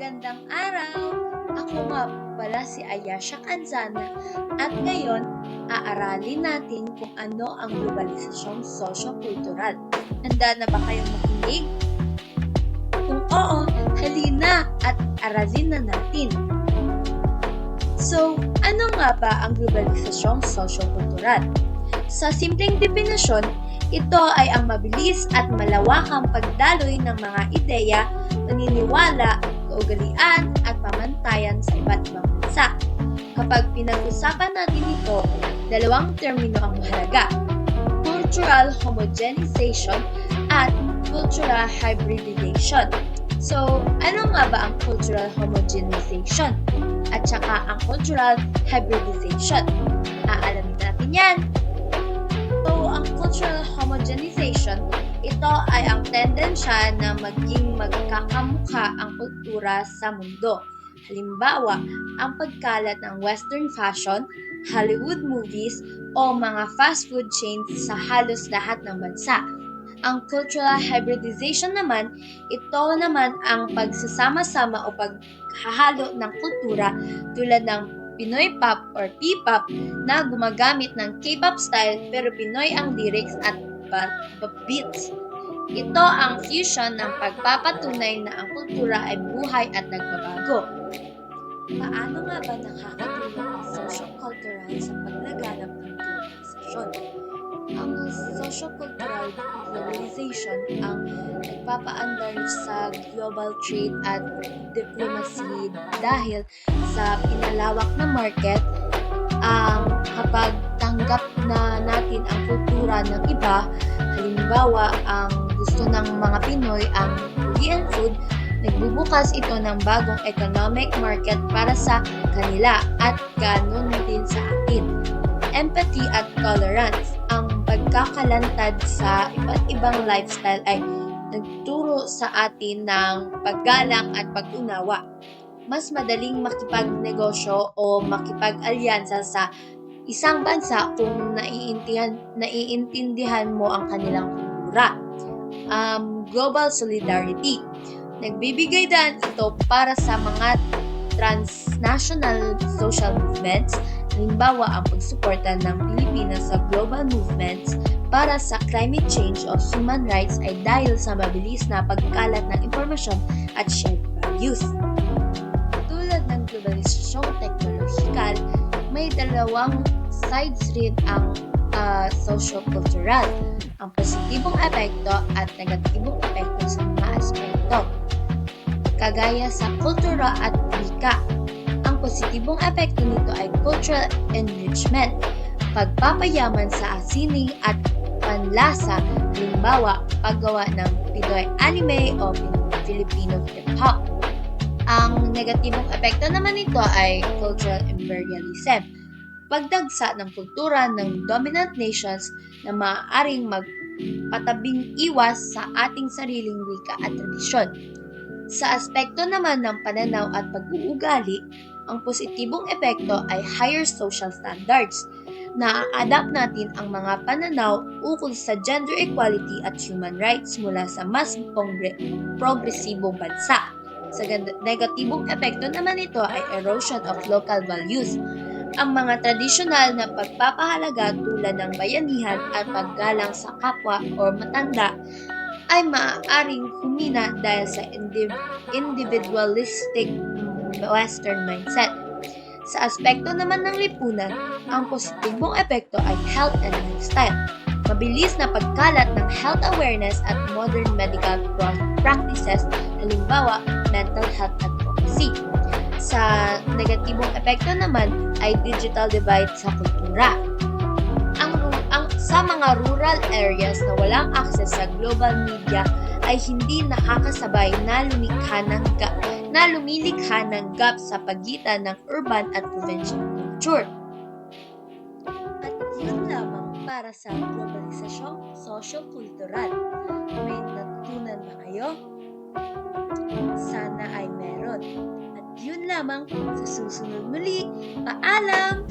Magandang araw! Ako nga pala si Ayasha Kanzana at ngayon aaralin natin kung ano ang globalisasyong sosyo-kultural. Handa na ba kayong makinig? Kung oo, halina at aralin na natin. So, ano nga ba ang globalisasyong sosyo-kultural? Sa simpleng definisyon, ito ay ang mabilis at malawakang pagdaloy ng mga ideya, paniniwala, kaugalian at pamantayan sa iba't ibang bansa. Kapag pinag-usapan natin ito, dalawang termino ang mahalaga: cultural homogenization at cultural hybridization. So, ano nga ba ang cultural homogenization at saka ang cultural hybridization? Aalamin natin yan. So, ang cultural homogenization, ito ay ang tendensya na maging magkakamukha ang kultura sa mundo. Halimbawa, ang pagkalat ng Western fashion, Hollywood movies, o mga fast food chains sa halos lahat ng bansa. Ang cultural hybridization naman, ito naman ang pagsasama-sama o paghahalo ng kultura tulad ng Pinoy pop or P-pop na gumagamit ng K-pop style pero Pinoy ang lyrics at beats. Ito ang fusion ng pagpapatunay na ang kultura ay buhay at nagbabago. Paano nga ba nakakatulong ang socio-cultural sa paglaganap ng globalisasyon? Ang socio-cultural globalization ang nagpapaandar sa global trade at diplomacy dahil sa pinalawak na market. Kapag tanggap na natin ang kultura ng iba, halimbawa ang gusto ng mga Pinoy ang Korean food, nagbubukas ito ng bagong economic market para sa kanila at ganun din sa atin. Empathy at tolerance. Ang pagkakalantad sa iba't ibang lifestyle ay nagturo sa atin ng paggalang at pag-unawa. Mas madaling makipagnegosyo o makipag-alyansa sa isang bansa kung naiintindihan mo ang kanilang kultura. Global solidarity. Nagbibigay daan ito para sa mga transnational social movements, halimbawa ang pagsuporta ng Pilipinas sa global movements para sa climate change o human rights ay dahil sa mabilis na pagkalat ng impormasyon at shared values. Tulad ng globalisasyong teknolohikal, may dalawang sides rin ang socio-cultural, ang positibong epekto at negatibong epekto sa mga aspekto. Kagaya sa kultura at wika, ang positibong epekto nito ay cultural enrichment, pagpapayaman sa sining at panlasa, halimbawa paggawa ng Pinoy anime o Filipino hip-hop. Ang negatibong epekto naman nito ay cultural imperialism, pagdagsa ng kultura ng dominant nations na maaaring magpatabing iwas sa ating sariling wika at tradisyon. Sa aspekto naman ng pananaw at pag-uugali, ang positibong epekto ay higher social standards. Na-adapt natin ang mga pananaw ukol sa gender equality at human rights mula sa mas progresibong bansa. Sa negatibong epekto naman ito ay erosion of local values. Ang mga tradisyonal na pagpapahalaga tulad ng bayanihan at paggalang sa kapwa o matanda ay maaaring humina dahil sa individualistic Western mindset. Sa aspekto naman ng lipunan, ang positibong epekto ay health and lifestyle. Mabilis na pagkalat ng health awareness at modern medical practices, halimbawa mental health advocacy. Sa negatibong epekto naman ay digital divide sa kultura. Sa mga rural areas na walang access sa global media ay hindi nakakasabay na lumilikha ng gap sa pagitan ng urban at provincial culture. At yun lamang para sa globalisasyong sosyo-kultural. May natutunan ba kayo? Sana ay meron. At yun lamang sa susunod muli. Paalam!